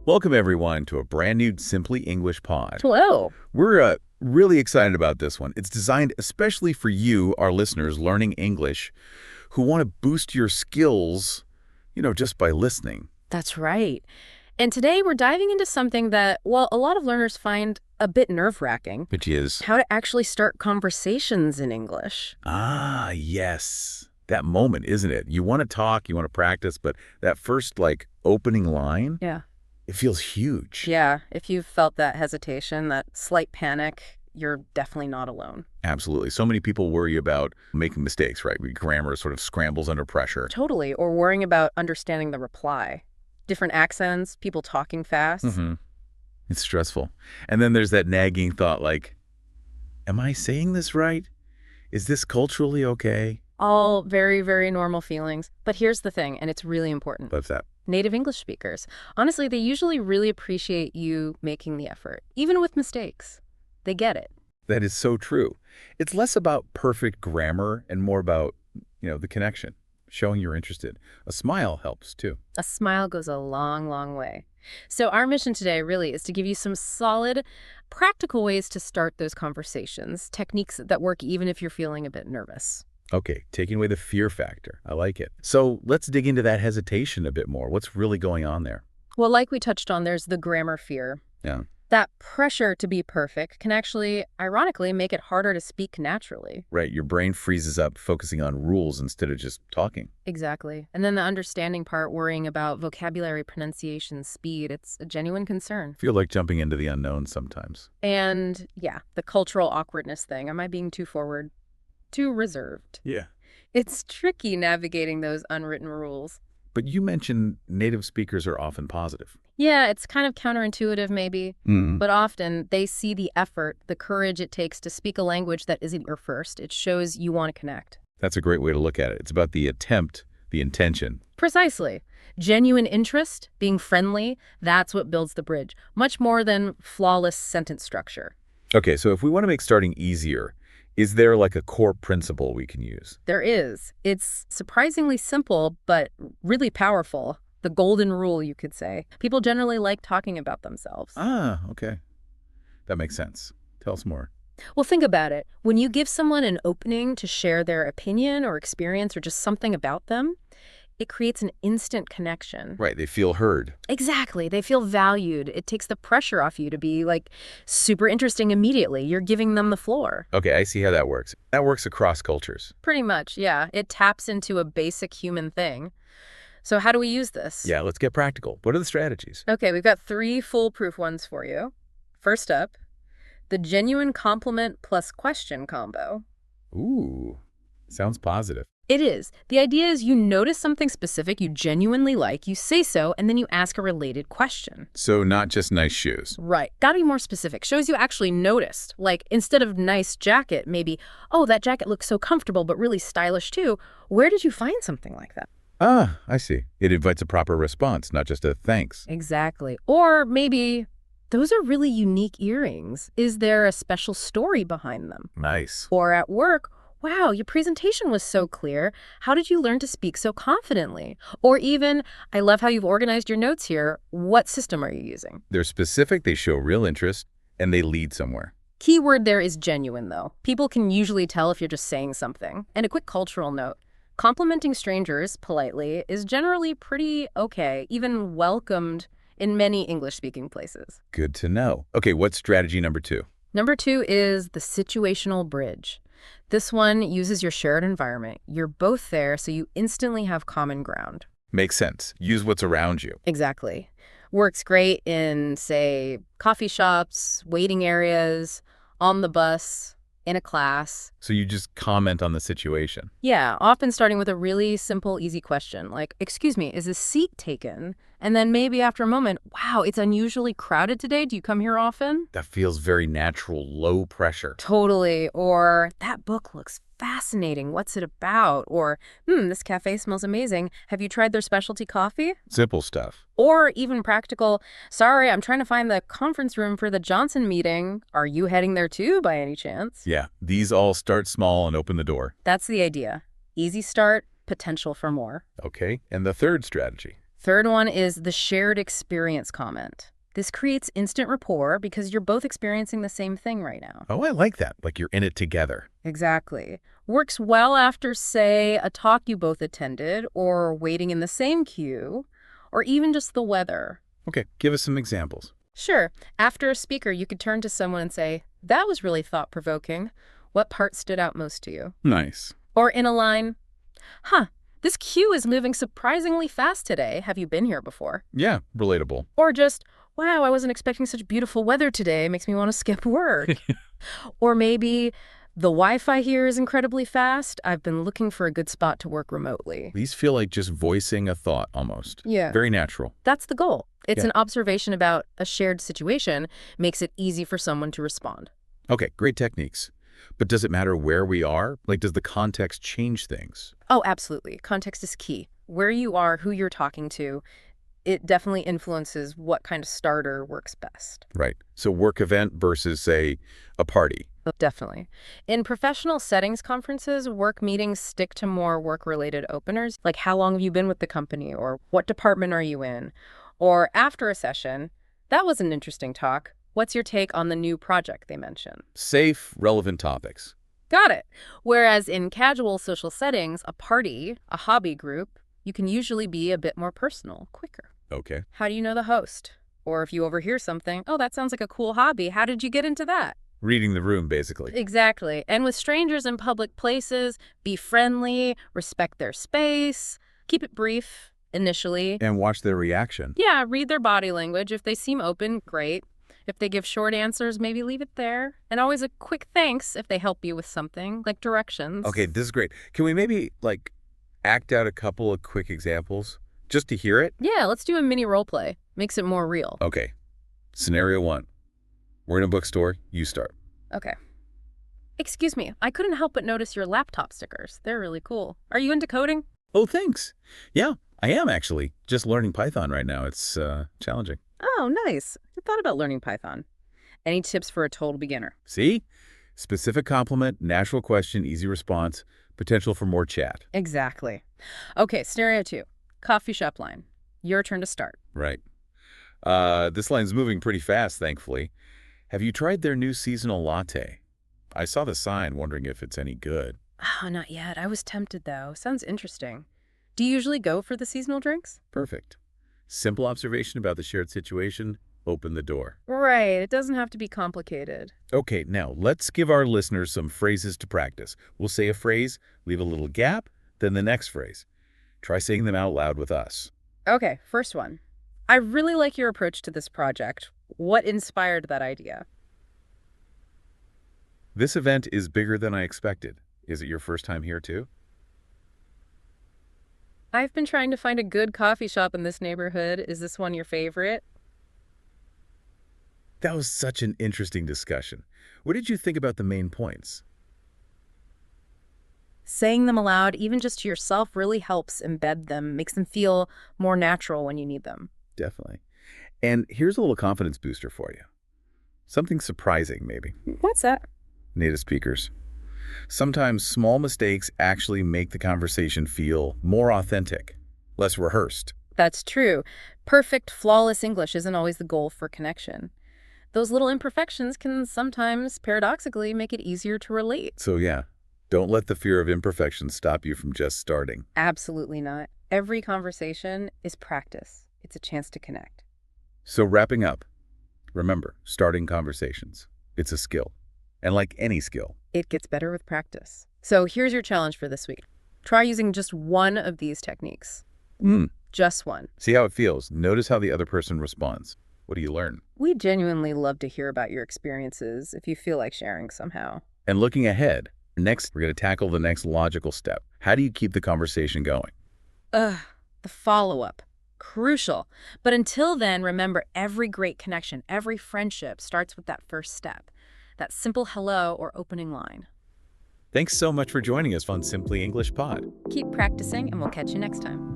Welcome, everyone, to a brand new Simply English pod. Hello. We're really excited about this one. It's designed especially for you, our listeners, learning English, who want to boost your skills, just by listening. That's right. And today we're diving into something that, well, a lot of learners find a bit nerve-wracking. Which is? How to actually start conversations in English. Ah, yes. That moment, isn't it? You want to talk, you want to practice, but that first, opening line, Yeah. it feels huge. Yeah. If you've felt that hesitation, that slight panic, you're definitely not alone. Absolutely. So many people worry about making mistakes, right? Grammar sort of scrambles under pressure. Totally. Or worrying about understanding the reply. Different accents, people talking fast. Mm-hmm. It's stressful. And then there's that nagging thought am I saying this right? Is this culturally okay? All very, very normal feelings. But here's the thing, and it's really important. What's that? Native English speakers. Honestly, they usually really appreciate you making the effort, even with mistakes. They get it. That is so true. It's less about perfect grammar and more about, the connection, showing you're interested. A smile helps, too. A smile goes a long, long way. So our mission today really is to give you some solid, practical ways to start those conversations, techniques that work even if you're feeling a bit nervous. Okay, taking away the fear factor. I like it. So let's dig into that hesitation a bit more. What's really going on there? Well, like we touched on, there's the grammar fear. Yeah. That pressure to be perfect can actually, ironically, make it harder to speak naturally. Right, your brain freezes up focusing on rules instead of just talking. Exactly. And then the understanding part, worrying about vocabulary, pronunciation, speed, it's a genuine concern. I feel like jumping into the unknown sometimes. And yeah, the cultural awkwardness thing. Am I being too forward? Too reserved? Yeah. It's tricky navigating those unwritten rules. But you mentioned native speakers are often positive. Yeah, it's kind of counterintuitive maybe, Mm. but often they see the effort, the courage it takes to speak a language that isn't your first. It shows you want to connect. That's a great way to look at it. It's about the attempt, the intention. Precisely. Genuine interest, being friendly, that's what builds the bridge, much more than flawless sentence structure. Okay, so if we want to make starting easier, is there a core principle we can use? There is. It's surprisingly simple, but really powerful. The golden rule, you could say. People generally like talking about themselves. Ah, okay. That makes sense. Tell us more. Well, think about it. When you give someone an opening to share their opinion or experience or just something about them, it creates an instant connection. Right, they feel heard. Exactly. They feel valued. It takes the pressure off you to be, super interesting immediately. You're giving them the floor. Okay, I see how that works. That works across cultures. Pretty much, yeah. It taps into a basic human thing. So how do we use this? Yeah, let's get practical. What are the strategies? Okay, we've got 3 foolproof ones for you. First up, the genuine compliment plus question combo. Ooh, sounds positive. It is. The idea is you notice something specific you genuinely like, you say so, and then you ask a related question. So not just nice shoes. Right. Gotta be more specific. Shows you actually noticed. Instead of nice jacket, maybe, oh, that jacket looks so comfortable but really stylish too. Where did you find something like that? Ah, I see. It invites a proper response, not just a thanks. Exactly. Or maybe, those are really unique earrings. Is there a special story behind them? Nice. Or at work, wow, your presentation was so clear. How did you learn to speak so confidently? Or even, I love how you've organized your notes here. What system are you using? They're specific, they show real interest, and they lead somewhere. Key word there is genuine, though. People can usually tell if you're just saying something. And a quick cultural note. Complimenting strangers politely is generally pretty okay, even welcomed in many English-speaking places. Good to know. Okay, what's strategy number 2? Number 2 is the situational bridge. This one uses your shared environment. You're both there, so you instantly have common ground. Makes sense. Use what's around you. Exactly. Works great in, say, coffee shops, waiting areas, on the bus, in a class. So you just comment on the situation. Yeah, often starting with a really simple, easy question, like, excuse me, is this seat taken? And then maybe after a moment, wow, it's unusually crowded today. Do you come here often? That feels very natural, low pressure. Totally. Or that book looks fascinating. What's it about? Or, this cafe smells amazing. Have you tried their specialty coffee? Simple stuff. Or even practical, sorry, I'm trying to find the conference room for the Johnson meeting. Are you heading there too by any chance? Yeah, these all start small and open the door. That's the idea. Easy start, potential for more. Okay, and the third strategy? Third one is the shared experience comment. This creates instant rapport because you're both experiencing the same thing right now. Oh, I like that. Like you're in it together. Exactly. Works well after, say, a talk you both attended, or waiting in the same queue, or even just the weather. Okay, give us some examples. Sure, after a speaker, you could turn to someone and say, "That was really thought-provoking. What part stood out most to you?" Nice. Or in a line, "Huh, this queue is moving surprisingly fast today. Have you been here before?" Yeah, relatable. Or just, "Wow, I wasn't expecting such beautiful weather today. Makes me want to skip work." Or maybe, "The Wi-Fi here is incredibly fast. I've been looking for a good spot to work remotely." These feel like just voicing a thought almost. Yeah. Very natural. That's the goal. It's Yeah. an observation about a shared situation, makes it easy for someone to respond. Okay, great techniques. But does it matter where we are? Like, does the context change things? Oh, absolutely. Context is key. Where you are, who you're talking to, it definitely influences what kind of starter works best. Right. So work event versus, say, a party. Oh, definitely. In professional settings conferences, work meetings stick to more work-related openers, like how long have you been with the company, or what department are you in? Or after a session, "That was an interesting talk. What's your take on the new project they mentioned?" Safe, relevant topics. Got it. Whereas in casual social settings, a party, a hobby group, you can usually be a bit more personal, quicker. Okay. How do you know the host? Or if you overhear something, "Oh, that sounds like a cool hobby. How did you get into that?" Reading the room, basically. Exactly. And with strangers in public places, be friendly, respect their space, keep it brief initially. And watch their reaction. Yeah, read their body language. If they seem open, great. If they give short answers, maybe leave it there. And always a quick thanks if they help you with something, like directions. Okay, this is great. Can we maybe, like, act out a couple of quick examples just to hear it? Yeah, let's do a mini role play. Makes it more real. Okay. Scenario 1. We're in a bookstore. You start. Okay. "Excuse me, I couldn't help but notice your laptop stickers. They're really cool. Are you into coding?" Oh, thanks. Yeah, I am actually. Just learning Python right now. It's challenging. Oh, nice. I thought about learning Python. Any tips for a total beginner? See? Specific compliment, natural question, easy response, potential for more chat. Exactly. Okay, scenario 2. Coffee shop line. Your turn to start. Right. This line's moving pretty fast, thankfully. Have you tried their new seasonal latte? I saw the sign, wondering if it's any good. Oh, not yet. I was tempted, though. Sounds interesting. Do you usually go for the seasonal drinks? Perfect. Simple observation about the shared situation. Open the door. Right. It doesn't have to be complicated. Okay, now let's give our listeners some phrases to practice. We'll say a phrase, leave a little gap, then the next phrase. Try saying them out loud with us. Okay, first one. "I really like your approach to this project. What inspired that idea?" This event is bigger than I expected. Is it your first time here too? "I've been trying to find a good coffee shop in this neighborhood. Is this one your favorite?" That was such an interesting discussion. What did you think about the main points? Saying them aloud, even just to yourself, really helps embed them, makes them feel more natural when you need them. Definitely. And here's a little confidence booster for you. Something surprising, maybe. What's that? Native speakers. Sometimes small mistakes actually make the conversation feel more authentic, less rehearsed. That's true. Perfect, flawless English isn't always the goal for connection. Those little imperfections can sometimes, paradoxically, make it easier to relate. So yeah, don't let the fear of imperfection stop you from just starting. Absolutely not. Every conversation is practice. It's a chance to connect. So wrapping up, remember, starting conversations. It's a skill. And like any skill, It gets better with practice. So here's your challenge for this week. Try using just one of these techniques. Just one. see how it feels. Notice how the other person responds. What do you learn? We genuinely love to hear about your experiences if you feel like sharing somehow. And looking ahead, next, we're going to tackle the next logical step. How do you keep the conversation going? The follow-up. Crucial. But until then, remember, every great connection, every friendship starts with that first step. That simple hello or opening line. Thanks so much for joining us on Simply English Pod. Keep practicing, and we'll catch you next time.